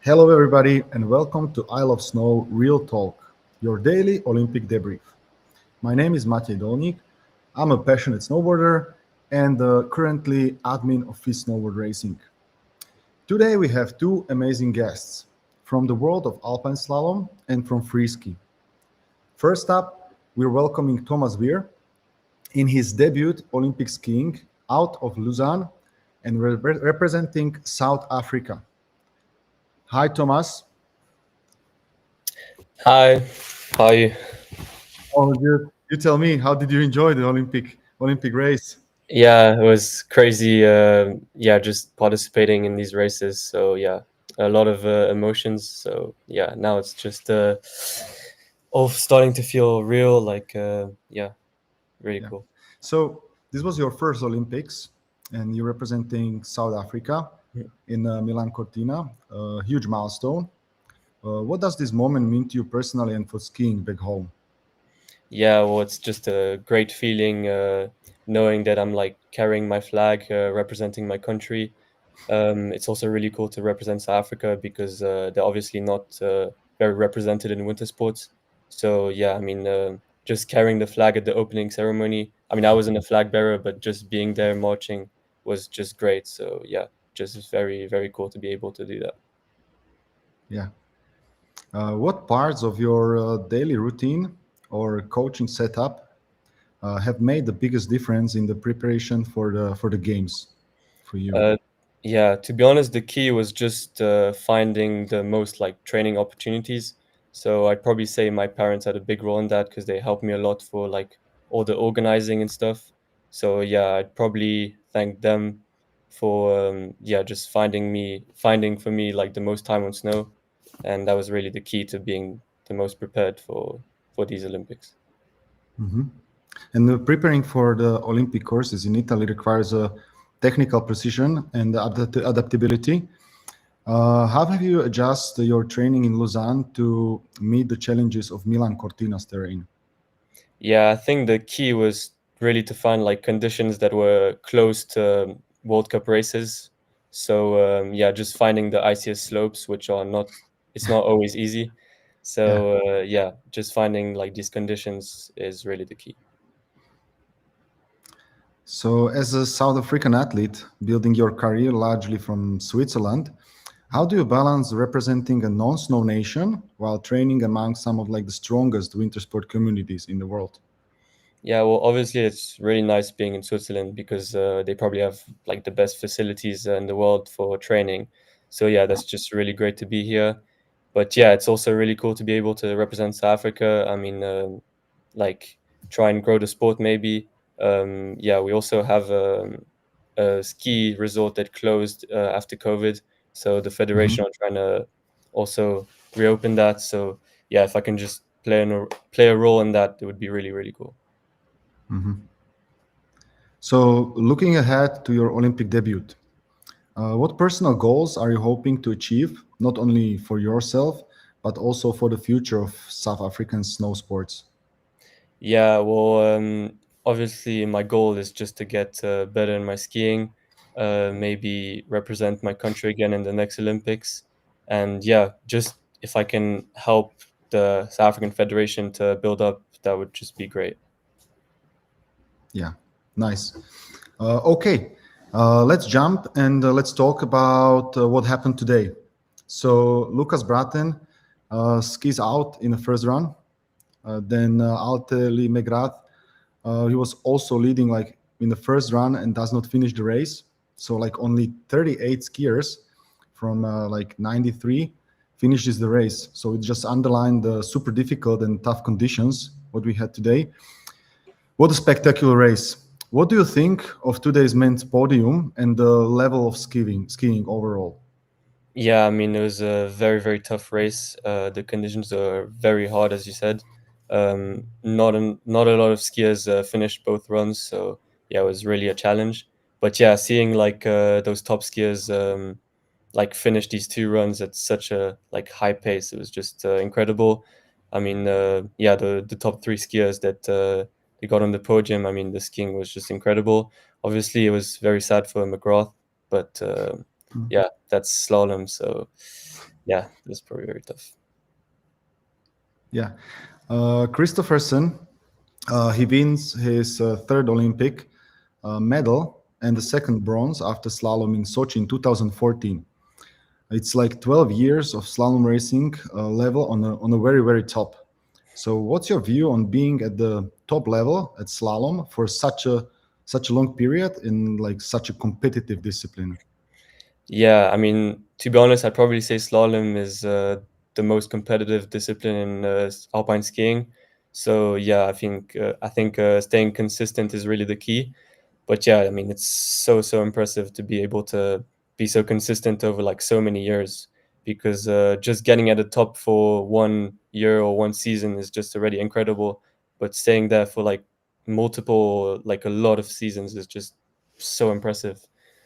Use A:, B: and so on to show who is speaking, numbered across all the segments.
A: Hello, everybody, and welcome to I Love Snow Real Talk, your daily Olympic debrief. My name is Matej Dolnik. I'm a passionate snowboarder and currently admin of Fizz Snowboard Racing. Today, we have two amazing guests from the world of alpine slalom and from free ski. First up, we're welcoming Thomas Weir in his debut Olympic skiing out of Lausanne and representing South Africa. Hi, Thomas.
B: Hi, how are you?
A: Oh, you tell me, how did you enjoy the Olympic race?
B: Yeah, it was crazy. Yeah, just participating in these races. So yeah, a lot of emotions. So yeah, now it's just all starting to feel real. Yeah, really
A: Yeah.
B: cool.
A: So this was your first Olympics, and you're representing South Africa in Milan Cortina, a huge milestone. What does this moment mean to you personally and for skiing back home?
B: Yeah, well, it's just a great feeling knowing that I'm like carrying my flag, representing my country. It's also really cool to represent South Africa because they're obviously not very represented in winter sports. So yeah, I mean, just carrying the flag at the opening ceremony. I mean, I wasn't a flag bearer, but just being there marching was just great. So yeah, just very very cool to be able to do that.
A: Yeah. What parts of your daily routine or coaching setup have made the biggest difference in the preparation for the games for you?
B: Uh, yeah, to be honest, the key was just finding the most like training opportunities. So I'd probably say my parents had a big role in that because they helped me a lot for like all the organizing and stuff. So yeah, I'd probably thank them for yeah, just finding for me like the most time on snow, and that was really the key to being the most prepared for these Olympics.
A: Mhm. And preparing for the Olympic courses in Italy requires a technical precision and adaptability. How have you adjusted your training in Lausanne to meet the challenges of Milan Cortina's terrain?
B: Yeah, I think the key was really to find like conditions that were close to World Cup races. So yeah, just finding the iciest slopes, which are not, it's not always easy.
A: Yeah.
B: So yeah, just finding like these conditions is really the key.
A: So, as a South African athlete, building your career largely from Switzerland, how do you balance representing a non-snow nation while training among some of like the strongest winter sport communities in the world?
B: Yeah, well, obviously it's really nice being in Switzerland because they probably have like the best facilities in the world for training. So yeah, that's just really great to be here. But yeah, it's also really cool to be able to represent South Africa. I mean, like try and grow the sport maybe. Yeah, we also have a ski resort that closed after COVID. So the
A: Mhm.
B: federation are trying to also reopen that. So yeah, if I can just play a role in that, it would be really really cool.
A: So, looking ahead to your Olympic debut, what personal goals are you hoping to achieve, not only for yourself, but also for the future of South African snow sports?
B: Yeah, well, obviously my goal is just to get better in my skiing, maybe represent my country again in the next Olympics, and yeah, just if I can help the South African Federation to build up, that would just be great.
A: Yeah, nice. Okay, let's jump and let's talk about what happened today. So, Lucas Braten skis out in the first run. Then Alte Lee McGrath, he was also leading like in the first run and does not finish the race. So like only 38 skiers from like 93 finishes the race. So it just underlined the super difficult and tough conditions what we had today. What a spectacular race! What do you think of today's men's podium and the level of skiing overall?
B: Yeah, I mean, it was a very, very tough race. The conditions are very hard, as you said. Not a lot of skiers finished both runs, so yeah, it was really a challenge. But yeah, seeing like those top skiers like finish these two runs at such a like high pace, it was just incredible. I mean, yeah, the top three skiers that they got on the podium. I mean, the skiing was just incredible. Obviously, it was very sad for McGrath, but yeah, that's slalom. So yeah, that's probably very tough.
A: Yeah. Christopherson, he wins his third Olympic medal and the second bronze after slalom in Sochi in 2014. It's like 12 years of slalom racing level on a very, very top. So what's your view on being at the top level at slalom for such a long period in like such a competitive discipline?
B: Yeah, I mean, to be honest, I'd probably say slalom is the most competitive discipline in alpine skiing. So yeah, I think staying consistent is really the key. But yeah, I mean, it's so impressive to be able to be so consistent over like so many years, because just getting at the top for 1 year or one season is just already incredible. But staying there for like multiple, like a lot of seasons is just so impressive.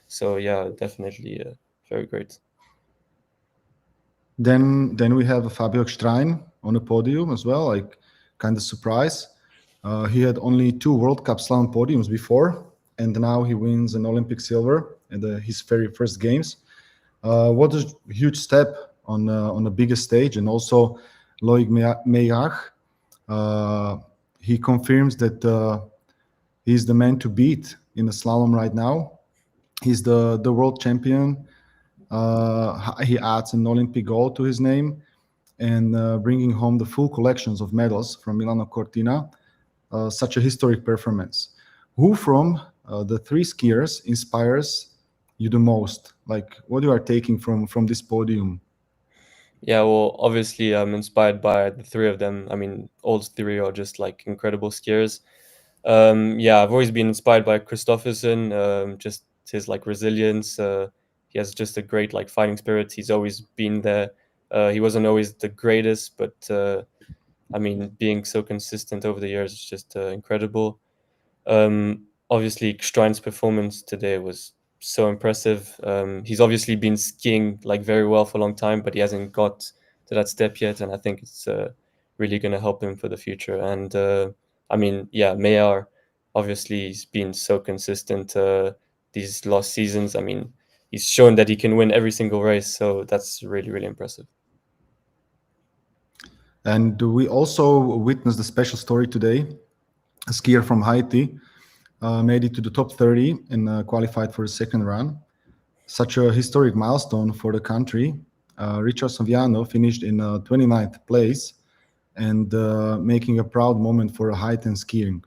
B: So yeah, definitely very great.
A: Then we have Fabio Stein on the podium as well, like kind of surprise. He had only two World Cup slalom podiums before, and now he wins an Olympic silver at his very first games. What a huge step on the biggest stage, and also Loic Meillard. Uh, he confirms that he's the man to beat in the slalom right now. He's the world champion. He adds an Olympic gold to his name and bringing home the full collections of medals from Milano Cortina. Such a historic performance. Who from the three skiers inspires you the most? Like what you are taking from this podium?
B: Yeah, well, obviously, I'm inspired by the three of them. I mean, all three are just like incredible skiers. Yeah, I've always been inspired by Christopherson. Just his like resilience. He has just a great like fighting spirit. He's always been there. He wasn't always the greatest, but I mean, being so consistent over the years is just incredible. Obviously, Stein's performance today was so impressive. He's obviously been skiing like very well for a long time, but he hasn't got to that step yet, and I think it's really going to help him for the future. And I mean, yeah, Mayar, obviously, he's been so consistent these last seasons. I mean, he's shown that he can win every single race, so that's really impressive.
A: And we also witnessed a special story today. A skier from Haiti made it to the top 30 and qualified for the second run. Such a historic milestone for the country. Richard Saviano finished in 29th place and making a proud moment for Haitian skiing.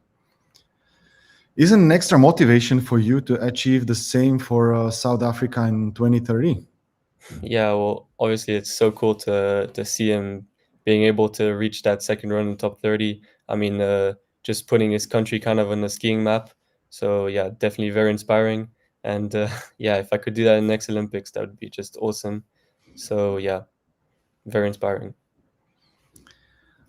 A: Isn't an extra motivation for you to achieve the same for South Africa in 2030?
B: Yeah, well, obviously it's so cool to see him being able to reach that second run in the top 30. I mean, just putting his country kind of on the skiing map. So yeah, definitely very inspiring. And yeah, if I could do that in the next Olympics, that would be just awesome. So yeah, very inspiring.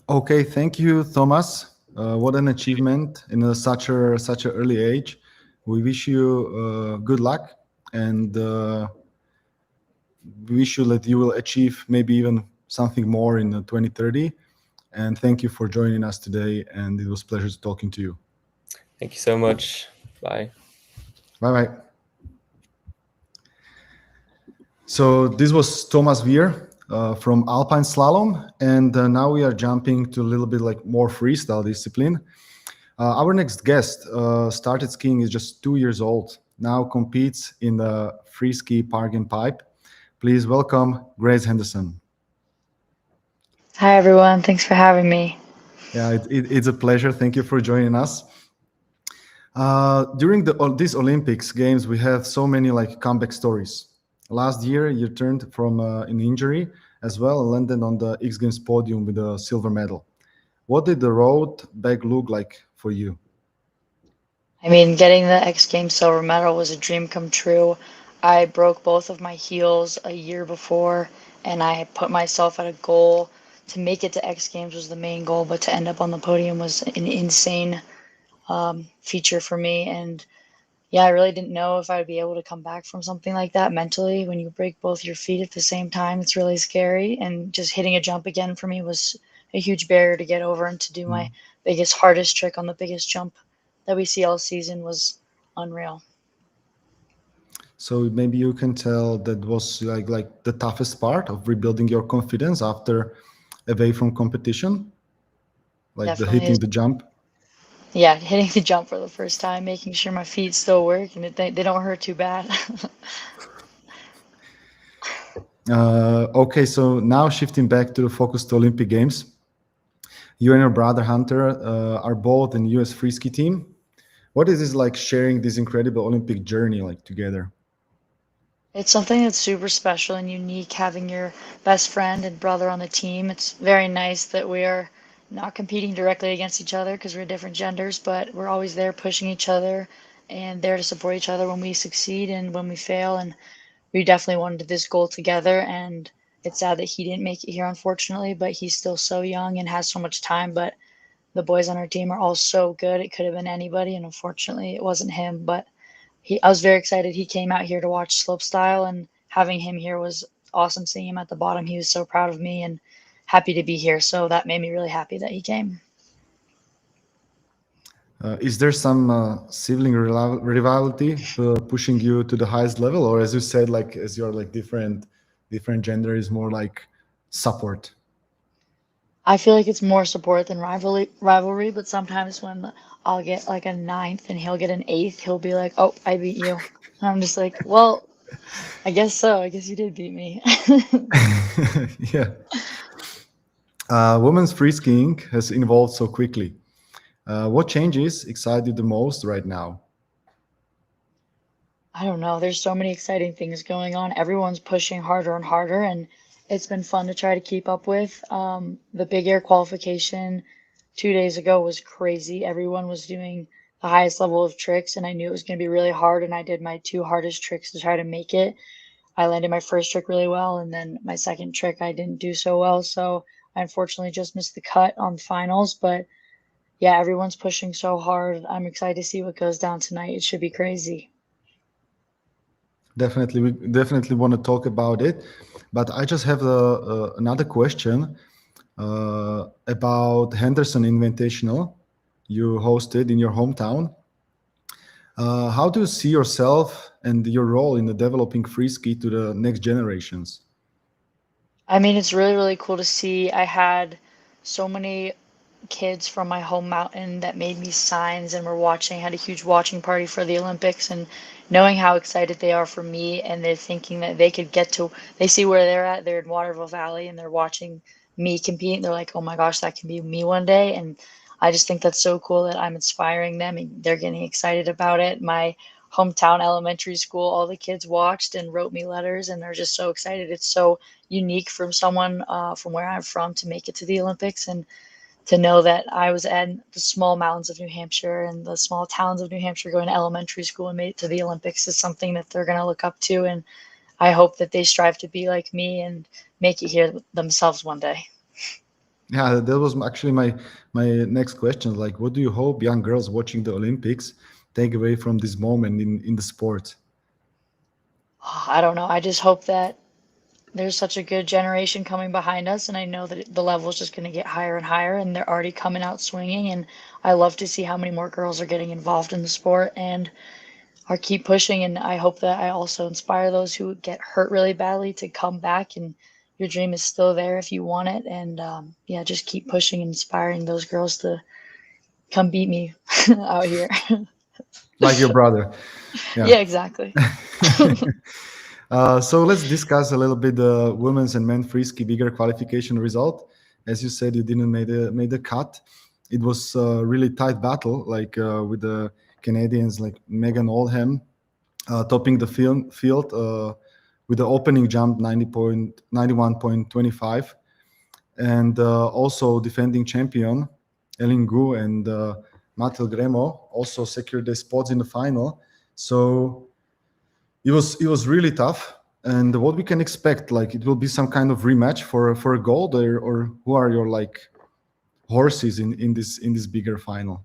A: Okay, thank you, Thomas. What an achievement in such a early age. We wish you good luck and we wish you that you will achieve maybe even something more in 2030. And thank you for joining us today. And it was a pleasure talking to you.
B: Thank you so much. Bye.
A: Bye bye. So this was Thomas Weir from Alpine Slalom, and now we are jumping to a little bit like more freestyle discipline. Our next guest started skiing is just 2 years old. Now competes in the free ski park and pipe. Please welcome Grace Henderson.
C: Hi, everyone. Thanks for having me.
A: Yeah, it's a pleasure. Thank you for joining us. During these Olympics games, we have so many like comeback stories. Last year, you turned from an injury as well and landed on the X Games podium with a silver medal. What did the road back look like for you?
C: I mean, getting the X Games silver medal was a dream come true. I broke both of my heels a year before, and I put myself at a goal to make it to X Games was the main goal, but to end up on the podium was an insane feature for me. And yeah, I really didn't know if I'd be able to come back from something like that mentally. When you break both your feet at the same time, it's really scary. And just hitting a jump again for me was a huge barrier to get over, and to do my biggest, hardest trick on the biggest jump that we see all season was unreal.
A: So maybe you can tell that was like the toughest part of rebuilding your confidence after away from competition, like the
C: Definitely is.
A: hitting the jump.
C: Yeah, hitting the jump for the first time, making sure my feet still work and they don't hurt too bad.
A: Okay, so now shifting back to the focus to Olympic Games. You and your brother Hunter are both in U.S. free ski team. What is this like sharing this incredible Olympic journey like together?
C: It's something that's super special and unique having your best friend and brother on the team. It's very nice that we are not competing directly against each other because we're different genders, but we're always there pushing each other and there to support each other when we succeed and when we fail. And we definitely wanted this goal together. And it's sad that he didn't make it here, unfortunately, but he's still so young and has so much time. But the boys on our team are all so good. It could have been anybody, and unfortunately, it wasn't him. But I was very excited he came out here to watch slopestyle, and having him here was awesome. Seeing him at the bottom, he was so proud of me and happy to be here. So that made me really happy that he came.
A: Is there some sibling rivalry pushing you to the highest level, or as you said, like as you're like different gender is more like support?
C: I feel like it's more support than rivalry, but sometimes when I'll get like a ninth and he'll get an eighth, he'll be like, "Oh, I beat you." And I'm just like, "Well, I guess so. I guess you did beat me."
A: Yeah. Women's free skiing has evolved so quickly. What changes excite you the most right now?
C: I don't know. There's so many exciting things going on. Everyone's pushing harder and harder, and it's been fun to try to keep up with. The big air qualification 2 days ago was crazy. Everyone was doing the highest level of tricks, and I knew it was going to be really hard, and I did my two hardest tricks to try to make it. I landed my first trick really well, and then my second trick I didn't do so well, so I unfortunately just missed the cut on finals. But yeah, everyone's pushing so hard. I'm excited to see what goes down tonight. It should be crazy.
A: Definitely, we definitely want to talk about it. But I just have another question about Henderson Invitational you hosted in your hometown. How do you see yourself and your role in the developing free ski to the next generations?
C: I mean, it's really, really cool to see. I had so many kids from my home mountain that made me signs and were watching, had a huge watching party for the Olympics, and knowing how excited they are for me, and they're thinking that they could get to, they see where they're at, they're in Waterville Valley and they're watching me compete, and they're like, oh my gosh, that can be me one day. And I just think that's so cool that I'm inspiring them and they're getting excited about it. My hometown elementary school, all the kids watched and wrote me letters, and they're just so excited. It's so unique from someone from where I'm from to make it to the Olympics, and to know that I was in the small mountains of New Hampshire and the small towns of New Hampshire going to elementary school and made it to the Olympics is something that they're going to look up to. And I hope that they strive to be like me and make it here themselves one day.
A: Yeah, that was actually my next question. Like, what do you hope young girls watching the Olympics take away from this moment in the sport?
C: I don't know. I just hope that there's such a good generation coming behind us, and I know that the level is just going to get higher and higher, and they're already coming out swinging. And I love to see how many more girls are getting involved in the sport and are keep pushing. And I hope that I also inspire those who get hurt really badly to come back, and your dream is still there if you want it. And yeah, just keep pushing and inspiring those girls to come beat me out here.
A: Like your brother. Yeah.
C: Yeah, exactly.
A: So let's discuss a little bit the women's and men free ski bigger qualification result. As you said, you didn't made the cut. It was a really tight battle, like with the Canadians like Megan Oldham topping the field with the opening jump 91.25, and also defending champion Elin Gu and Matil Gremo also secured their spots in the final. So it was really tough. And what we can expect, like it will be some kind of rematch for a gold, or who are your like horses in this bigger final?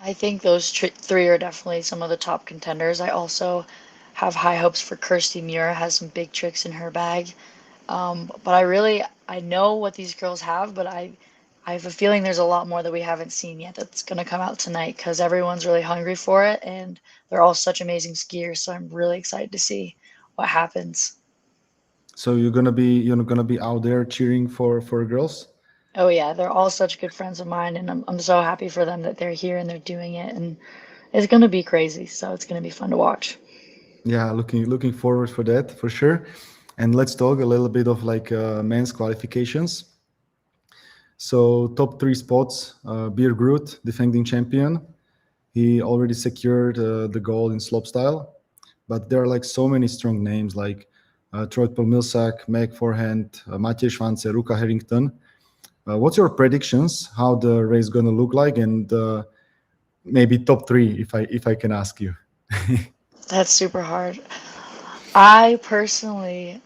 C: I think those three are definitely some of the top contenders. I also have high hopes for Kirsty Muir, has some big tricks in her bag. But I know what these girls have, but I have a feeling there's a lot more that we haven't seen yet that's going to come out tonight because everyone's really hungry for it and they're all such amazing skiers. So I'm really excited to see what happens.
A: So you're gonna be out there cheering for girls?
C: Oh yeah, they're all such good friends of mine, and I'm so happy for them that they're here and they're doing it, and it's gonna be crazy. So it's gonna be fun to watch.
A: Yeah, looking forward for that for sure. And let's talk a little bit of like men's qualifications. So top three spots, Beer Groot, defending champion. He already secured the gold in slopestyle, but there are like so many strong names like Troypol Millsack, Meg Forehand, Matej Schwanze, Ruka Harrington. What's your predictions? How the race gonna look like, and maybe top three if I can ask you.
C: That's super hard. I personally,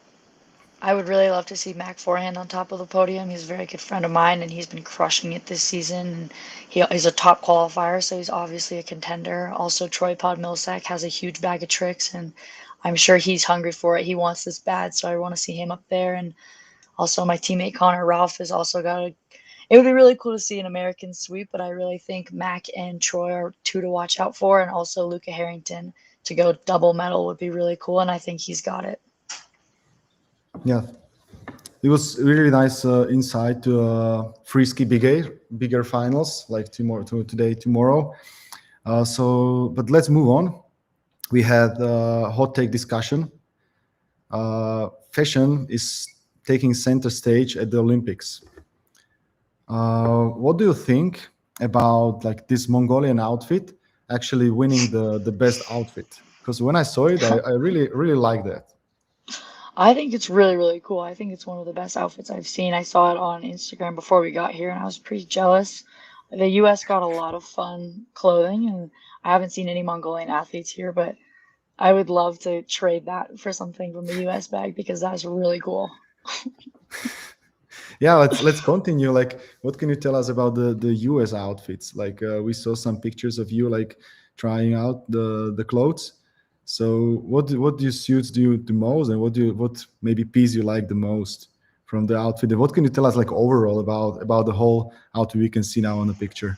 C: I would really love to see Mac Forehand on top of the podium. He's a very good friend of mine, and he's been crushing it this season. And he's a top qualifier, so he's obviously a contender. Also, Troy Pod Millsack has a huge bag of tricks, and I'm sure he's hungry for it. He wants this bad, so I want to see him up there. And also, my teammate Connor Ralph has also got a. It would be really cool to see an American sweep, but I really think Mac and Troy are two to watch out for, and also Luca Harrington to go double medal would be really cool, and I think he's got it.
A: Yeah, it was really nice insight to Frisky bigger finals like today, tomorrow. But let's move on. We had hot take discussion. Fashion is taking center stage at the Olympics. What do you think about like this Mongolian outfit actually winning the best outfit? Because when I saw it, I really like that.
C: I think it's really, really cool. I think it's one of the best outfits I've seen. I saw it on Instagram before we got here, and I was pretty jealous. The US got a lot of fun clothing, and I haven't seen any Mongolian athletes here, but I would love to trade that for something from the US bag because that's really cool.
A: Yeah, let's continue. Like, what can you tell us about the US outfits? Like, we saw some pictures of you like trying out the clothes. So, what do you suits you the most, and what maybe piece you like the most from the outfit? And what can you tell us like overall about the whole outfit we can see now on the picture?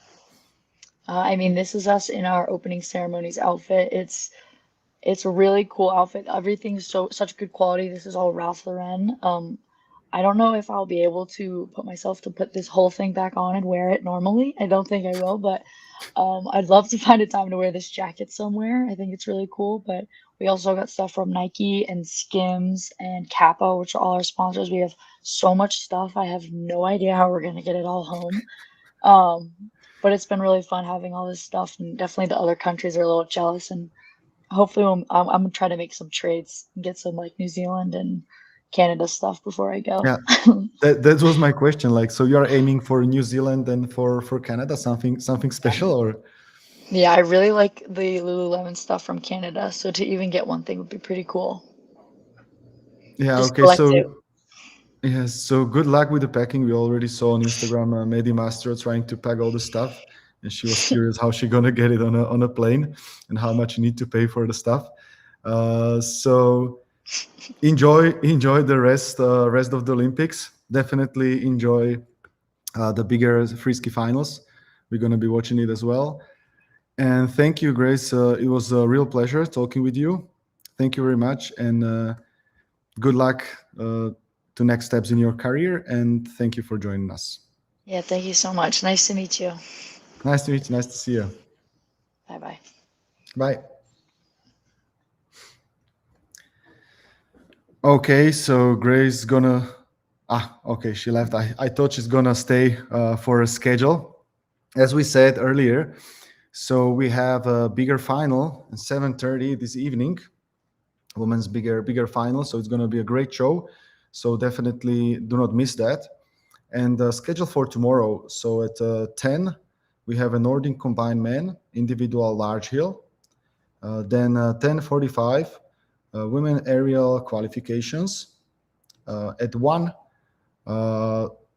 C: I mean, this is us in our opening ceremonies outfit. It's a really cool outfit. Everything's such good quality. This is all Ralph Lauren. I don't know if I'll be able to put myself to put this whole thing back on and wear it normally. I don't think I will, but I'd love to find a time to wear this jacket somewhere. I think it's really cool. But we also got stuff from Nike and Skims and Kappa, which are all our sponsors. We have so much stuff. I have no idea how we're gonna get it all home. Um, but it's been really fun having all this stuff, and definitely the other countries are a little jealous. And hopefully, I'm gonna try to make some trades and get some like New Zealand and Canada stuff before I go.
A: Yeah, that was my question. Like, so you are aiming for New Zealand and for Canada, something special, or?
C: Yeah, I really like the Lululemon stuff from Canada, so to even get one thing would be pretty cool.
A: Yeah,
C: Just
A: okay.
C: collect it.
A: So yes, so good luck with the packing. We already saw on Instagram Medi Master trying to pack all the stuff, and she was curious how she gonna get it on a plane and how much you need to pay for the stuff. So enjoy the rest of the Olympics. Definitely enjoy the bigger frisky finals. We're gonna be watching it as well. And thank you, Grace. It was a real pleasure talking with you. Thank you very much, and good luck to next steps in your career. And thank you for joining us.
C: Yeah, thank you so much. Nice to meet you.
A: Nice to meet you. Nice to see you.
C: Bye bye.
A: Bye. Okay, so Grace gonna. Okay, she left. I thought she's gonna stay for a schedule. As we said earlier, so we have a bigger final at 7:30 this evening, women's bigger final. So it's gonna be a great show. So definitely do not miss that. And the schedule for tomorrow. So at 10, we have a Nordic combined men individual large hill. Then 10:45, women aerial qualifications. At 1,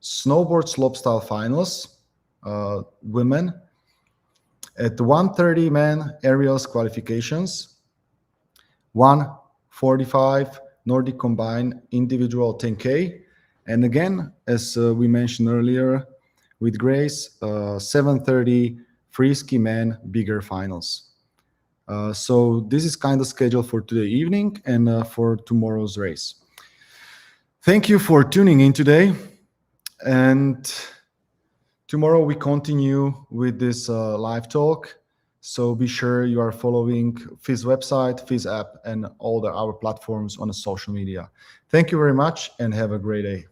A: snowboard slopestyle finals, women. At 1:30, men aerials qualifications. 1:45, Nordic combined individual 10K. And again, as we mentioned earlier, with Grace, 7:30 free ski men bigger finals. So this is kind of scheduled for today evening and for tomorrow's race. Thank you for tuning in today. And tomorrow we continue with this live talk. So be sure you are following FIS website, FIS app, and all our platforms on the social media. Thank you very much and have a great day.